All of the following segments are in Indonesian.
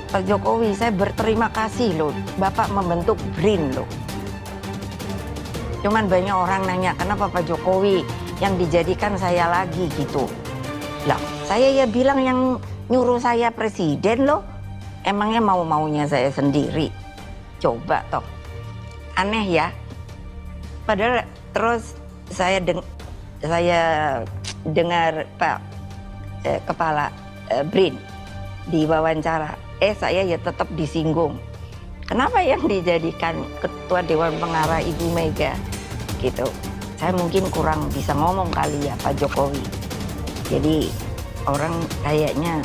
Pak Jokowi, saya berterima kasih loh, Bapak membentuk BRIN loh. Cuman banyak orang nanya, kenapa Pak Jokowi yang dijadikan saya lagi gitu. Lah, saya ya bilang yang nyuruh saya presiden loh. Emangnya mau-maunya saya sendiri. Coba toh. Aneh ya. Padahal terus saya dengar Pak Kepala BRIN diwawancara. Saya ya tetap disinggung. Kenapa yang dijadikan Ketua Dewan Pengarah Ibu Mega gitu. Saya mungkin kurang bisa ngomong kali ya Pak Jokowi. Jadi orang kayaknya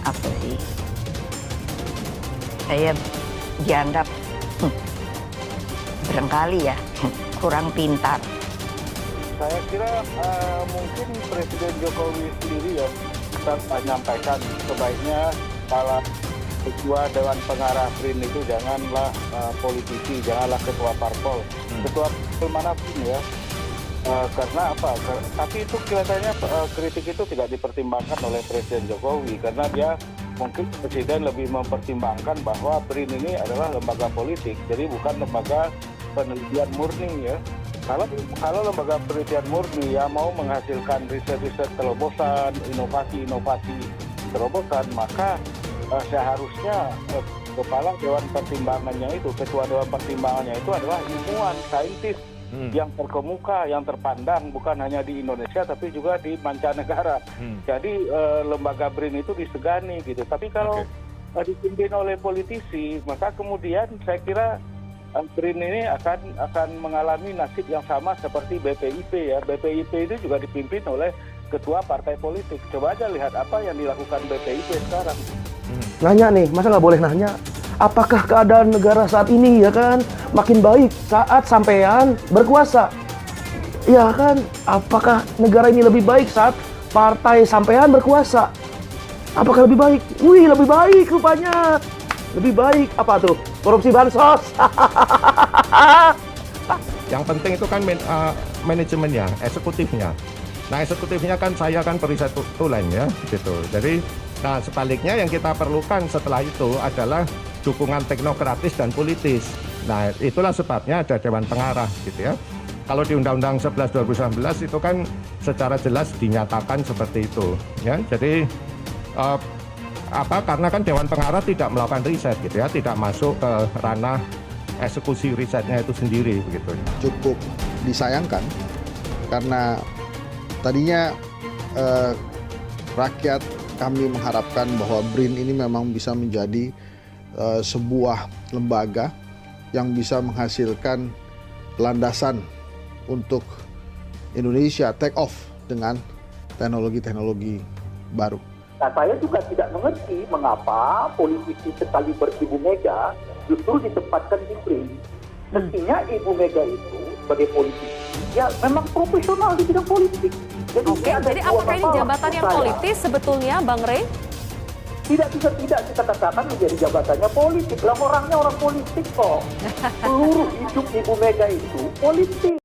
apa sih? Saya dianggap barangkali ya kurang pintar. Saya kira mungkin Presiden Jokowi sendiri ya menyampaikan sebaiknya kalau Ketua Dewan Pengarah BRIN itu janganlah politisi, janganlah ketua parpol, ketua parpol manapun ya. Karena apa? Tapi itu kelihatannya kritik itu tidak dipertimbangkan oleh Presiden Jokowi karena dia mungkin Presiden lebih mempertimbangkan bahwa BRIN ini adalah lembaga politik, jadi bukan lembaga penelitian murni ya. Kalau lembaga penelitian murni ya mau menghasilkan riset-riset terobosan, inovasi-inovasi terobosan, maka seharusnya kepala Dewan Pertimbangannya itu, ketua Dewan Pertimbangannya itu adalah ilmuwan, saintis yang terkemuka, yang terpandang bukan hanya di Indonesia tapi juga di mancanegara. Jadi lembaga BRIN itu disegani gitu. Tapi kalau dipimpin oleh politisi, maka kemudian saya kira BRIN ini akan mengalami nasib yang sama seperti BPIP ya. BPIP itu juga dipimpin oleh ketua partai politik. Coba aja lihat apa yang dilakukan BPIP sekarang. Nanya nih, masa nggak boleh nanya? Apakah keadaan negara saat ini ya kan makin baik saat sampean berkuasa? Ya kan, apakah negara ini lebih baik saat partai sampean berkuasa? Apakah lebih baik? Wih, lebih baik rupanya. Lebih baik apa tuh? Korupsi bansos. Yang penting itu kan manajemennya, eksekutifnya. Nah, eksekutifnya kan saya kan periset tulen ya, gitu. Jadi, nah sebaliknya yang kita perlukan setelah itu adalah dukungan teknokratis dan politis. Nah, itulah sebabnya ada Dewan Pengarah, gitu ya. Kalau di Undang-Undang 11 2019 itu kan secara jelas dinyatakan seperti itu, ya. Jadi karena kan Dewan Pengarah tidak melakukan riset, gitu ya, tidak masuk ke ranah eksekusi risetnya itu sendiri, begitu. Cukup disayangkan karena tadinya rakyat kami mengharapkan bahwa BRIN ini memang bisa menjadi sebuah lembaga yang bisa menghasilkan landasan untuk Indonesia take off dengan teknologi-teknologi baru. Nah, saya juga tidak mengerti mengapa politisi sekaliber Ibu Mega justru ditempatkan di BRIN. Mestinya Ibu Mega itu sebagai politisi, ya memang profesional di bidang politik. Jadi apakah ini jabatan yang politis sebetulnya, Bang Rey? Tidak bisa tidak kita katakan menjadi jabatannya politik. Lah orangnya orang politik kok. Seluruh hidup Ibu Mega itu politik.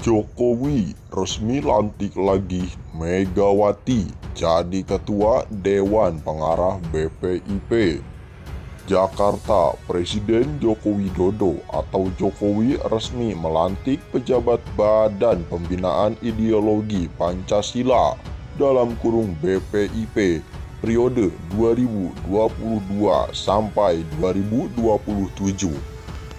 Jokowi resmi lantik lagi Megawati jadi Ketua Dewan Pengarah BPIP. Jakarta, Presiden Joko Widodo atau Jokowi resmi melantik pejabat Badan Pembinaan Ideologi Pancasila dalam kurung BPIP periode 2022 sampai 2027.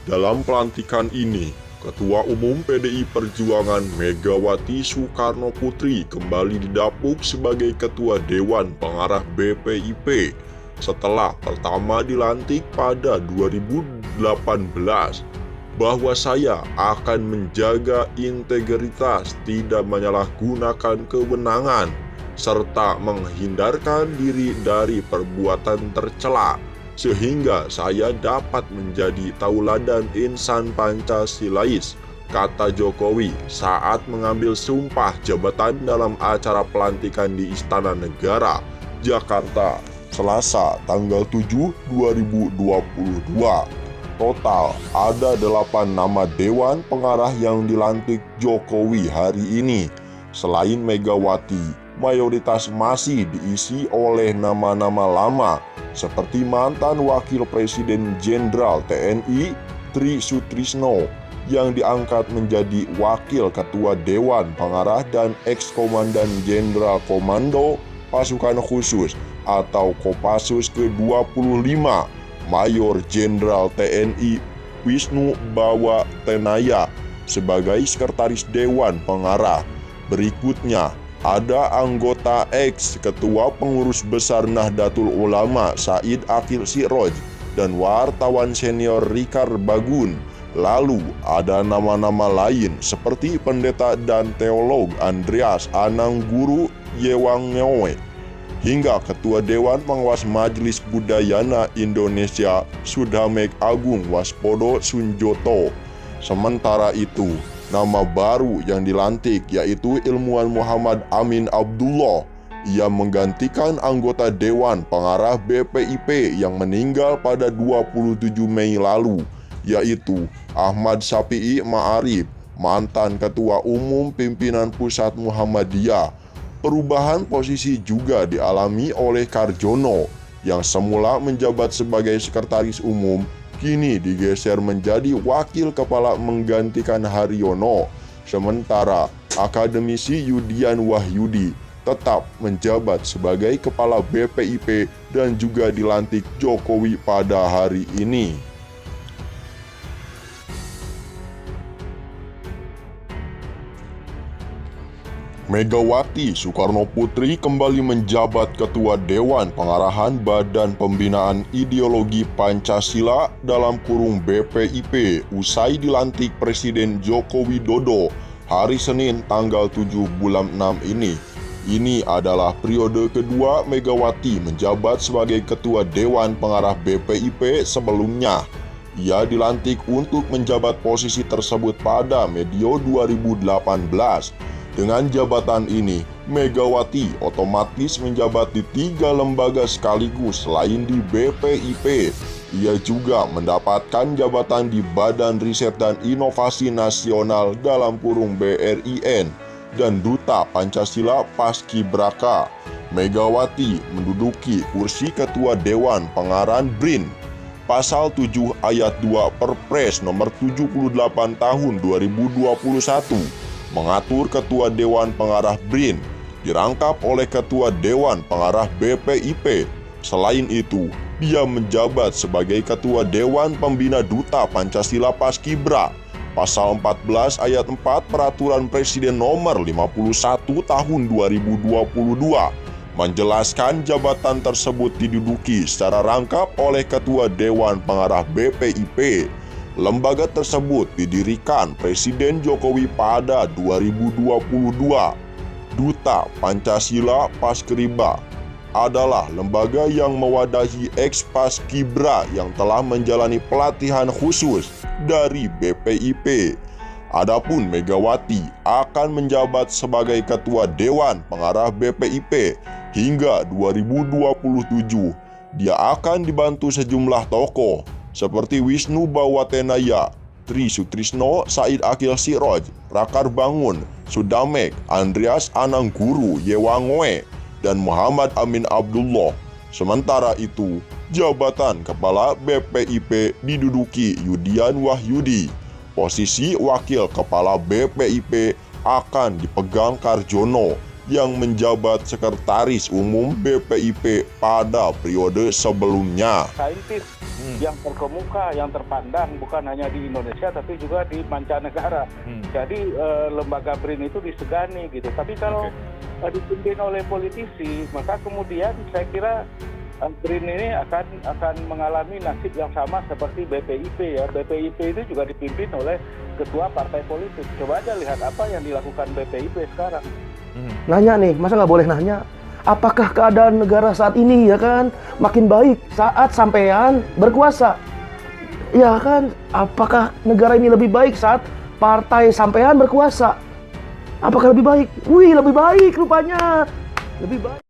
Dalam pelantikan ini, Ketua Umum PDI Perjuangan Megawati Soekarnoputri kembali didapuk sebagai Ketua Dewan Pengarah BPIP setelah pertama dilantik pada 2018 bahwa saya akan menjaga integritas, tidak menyalahgunakan kewenangan, serta menghindarkan diri dari perbuatan tercela, sehingga saya dapat menjadi tauladan insan Pancasilais, kata Jokowi saat mengambil sumpah jabatan dalam acara pelantikan di Istana Negara, Jakarta, Selasa tanggal 7 2022. total ada 8 nama Dewan Pengarah yang dilantik Jokowi hari ini. Selain Megawati, mayoritas masih diisi oleh nama-nama lama seperti mantan Wakil Presiden Jenderal TNI Tri Sutrisno yang diangkat menjadi Wakil Ketua Dewan Pengarah dan Ex-Komandan Jenderal Komando Pasukan Khusus atau Kopassus ke-25 Mayor Jenderal TNI Wisnu Bawatenaya sebagai Sekretaris Dewan Pengarah. Berikutnya ada anggota ex-Ketua Pengurus Besar Nahdlatul Ulama Said Akil Siroj dan wartawan senior Rikar Bagun. Lalu ada nama-nama lain seperti pendeta dan teolog Andreas Anangguru Yewangewe hingga Ketua Dewan Pengawas Majelis Budayana Indonesia Sudamek Agung Waspodo Sunjoto. Sementara itu, nama baru yang dilantik yaitu ilmuwan Muhammad Amin Abdullah. Ia menggantikan anggota Dewan Pengarah BPIP yang meninggal pada 27 Mei lalu, yaitu Ahmad Syafi'i Ma'arif, mantan Ketua Umum Pimpinan Pusat Muhammadiyah. Perubahan posisi juga dialami oleh Karjono yang semula menjabat sebagai Sekretaris Umum, kini digeser menjadi Wakil Kepala menggantikan Haryono. Sementara akademisi Yudian Wahyudi tetap menjabat sebagai Kepala BPIP dan juga dilantik Jokowi pada hari ini. Megawati Soekarnoputri kembali menjabat Ketua Dewan Pengarahan Badan Pembinaan Ideologi Pancasila (BPIP) usai dilantik Presiden Joko Widodo hari Senin tanggal 7 bulan 6 ini. Ini adalah periode kedua Megawati menjabat sebagai Ketua Dewan Pengarah BPIP sebelumnya. Ia dilantik untuk menjabat posisi tersebut pada medio 2018. Dengan jabatan ini, Megawati otomatis menjabat di 3 lembaga sekaligus selain di BPIP. Ia juga mendapatkan jabatan di Badan Riset dan Inovasi Nasional (BRIN) dan Duta Pancasila Paskibraka. Megawati menduduki kursi Ketua Dewan Pengarah BRIN. Pasal 7 ayat 2 Perpres nomor 78 tahun 2021 mengatur Ketua Dewan Pengarah BRIN dirangkap oleh Ketua Dewan Pengarah BPIP. Selain itu, dia menjabat sebagai Ketua Dewan Pembina Duta Pancasila Paskibra. Pasal 14 ayat 4 Peraturan Presiden nomor 51 tahun 2022 menjelaskan jabatan tersebut diduduki secara rangkap oleh Ketua Dewan Pengarah BPIP. Lembaga tersebut didirikan Presiden Jokowi pada 2022. Duta Pancasila Paskibra adalah lembaga yang mewadahi ex-paskibra yang telah menjalani pelatihan khusus dari BPIP. Adapun Megawati akan menjabat sebagai Ketua Dewan Pengarah BPIP hingga 2027. Dia akan dibantu sejumlah tokoh seperti Wisnu Bawatenaya, Tri Sutrisno, Said Akil Siroj, Rakar Bangun, Sudamek, Andreas Anangguru Yewangewe, dan Muhammad Amin Abdullah. Sementara itu, jabatan Kepala BPIP diduduki Yudian Wahyudi. Posisi Wakil Kepala BPIP akan dipegang Karjono yang menjabat Sekretaris Umum BPIP pada periode sebelumnya. Saintis yang terkemuka, yang terpandang bukan hanya di Indonesia tapi juga di mancanegara. Jadi lembaga BRIN itu disegani gitu. Tapi kalau dipimpin oleh politisi, maka kemudian saya kira BRIN ini akan mengalami nasib yang sama seperti BPIP ya. BPIP itu juga dipimpin oleh ketua partai politik. Coba aja lihat apa yang dilakukan BPIP sekarang. Nanya nih, masa nggak boleh nanya? Apakah keadaan negara saat ini ya kan makin baik saat sampean berkuasa? Ya kan, apakah negara ini lebih baik saat partai sampean berkuasa? Apakah lebih baik? Wih, lebih baik rupanya. Lebih baik.